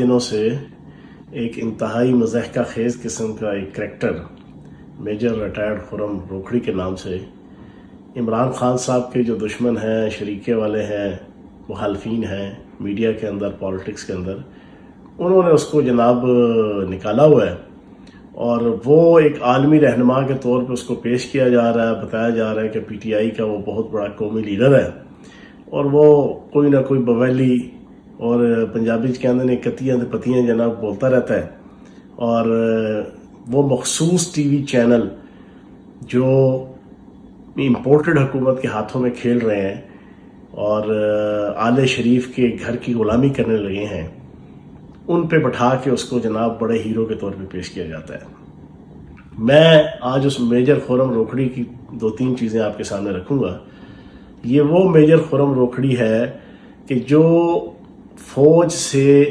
دنوں سے ایک انتہائی مضحکہ خیز قسم کا ایک کریکٹر میجر ریٹائرڈ خرم روکھڑی کے نام سے عمران خان صاحب کے جو دشمن ہیں، شریکے والے ہیں، مخالفین ہیں میڈیا کے اندر، پالیٹکس کے اندر، انہوں نے اس کو جناب نکالا ہوا ہے اور وہ ایک عالمی رہنما کے طور پہ اس کو پیش کیا جا رہا ہے، بتایا جا رہا ہے کہ پی ٹی آئی کا وہ بہت بڑا قومی لیڈر ہے اور وہ کوئی نہ کوئی بویلی اور پنجابی کے اندر کتیاں پتیاں جناب بولتا رہتا ہے، اور وہ مخصوص ٹی وی چینل جو امپورٹڈ حکومت کے ہاتھوں میں کھیل رہے ہیں اور آل شریف کے گھر کی غلامی کرنے لگے ہیں، ان پہ بٹھا کے اس کو جناب بڑے ہیرو کے طور پہ پیش کیا جاتا ہے۔ میں آج اس میجر خرم روکھڑی کی 2-3 چیزیں آپ کے سامنے رکھوں گا۔ یہ وہ میجر خرم روکھڑی ہے کہ جو فوج سے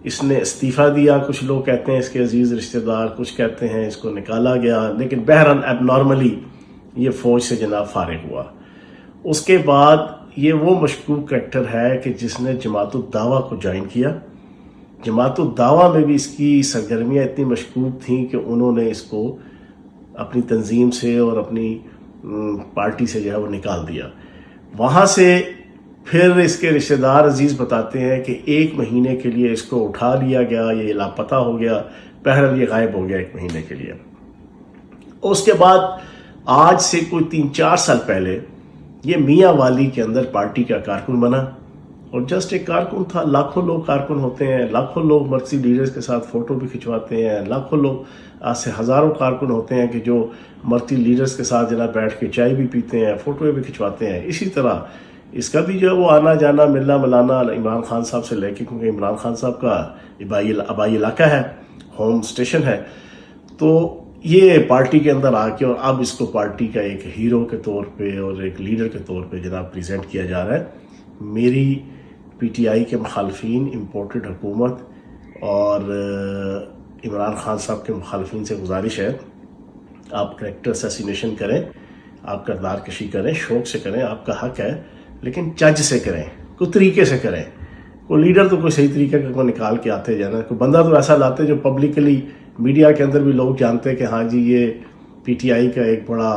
اس نے استعفیٰ دیا، کچھ لوگ کہتے ہیں اس کے عزیز رشتہ دار، کچھ کہتے ہیں اس کو نکالا گیا، لیکن بہرحال اب نارملی یہ فوج سے جناب فارغ ہوا۔ اس کے بعد یہ وہ مشکوک کریکٹر ہے کہ جس نے جماعت الدعوہ کو جوائن کیا۔ جماعت الدعوہ میں بھی اس کی سرگرمیاں اتنی مشکوک تھیں کہ انہوں نے اس کو اپنی تنظیم سے اور اپنی پارٹی سے جو ہے وہ نکال دیا۔ وہاں سے پھر اس کے رشتہ دار عزیز بتاتے ہیں کہ 1 مہینے کے لیے اس کو اٹھا لیا گیا، یہ لاپتہ ہو گیا، بہرحال یہ غائب ہو گیا 1 مہینے کے لیے۔ اس کے بعد آج سے کوئی 3-4 سال پہلے یہ میاں والی کے اندر پارٹی کا کارکن بنا، اور جسٹ ایک کارکن تھا۔ لاکھوں لوگ کارکن ہوتے ہیں، لاکھوں لوگ مرکزی لیڈرز کے ساتھ فوٹو بھی کھنچواتے ہیں، لاکھوں لوگ آج سے ہزاروں کارکن ہوتے ہیں کہ جو مرکزی لیڈرز کے ساتھ جناب بیٹھ کے چائے بھی پیتے ہیں، فوٹو بھی کھنچواتے ہیں۔ اسی طرح اس کا بھی جو ہے وہ آنا جانا، ملنا ملانا عمران خان صاحب سے لے کے، کیونکہ عمران خان صاحب کا آبائی علاقہ ہے، ہوم اسٹیشن ہے، تو یہ پارٹی کے اندر آ کے اور اب اس کو پارٹی کا ایک ہیرو کے طور پہ اور ایک لیڈر کے طور پہ جناب پریزنٹ کیا جا رہا ہے۔ میری پی ٹی آئی کے مخالفین، امپورٹڈ حکومت اور عمران خان صاحب کے مخالفین سے گزارش ہے، آپ کریکٹر اسیسینیشن کریں، آپ کردار کشی کریں، شوق سے کریں، آپ کا حق ہے، لیکن چج سے کریں، کوئی طریقے سے کریں۔ کوئی لیڈر تو کوئی صحیح طریقے کا کوئی نکال کے آتے جانا، کوئی بندہ تو ایسا لاتے جو پبلکلی میڈیا کے اندر بھی لوگ جانتے کہ ہاں جی یہ پی ٹی آئی کا ایک بڑا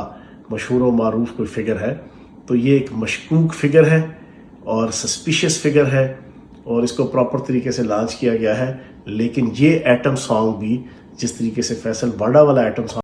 مشہور و معروف کوئی فگر ہے۔ تو یہ ایک مشکوک فگر ہے اور سسپیشس فگر ہے، اور اس کو پراپر طریقے سے لانچ کیا گیا ہے۔ لیکن یہ ایٹم سانگ بھی جس طریقے سے فیصل واڈا والا ایٹم سانگ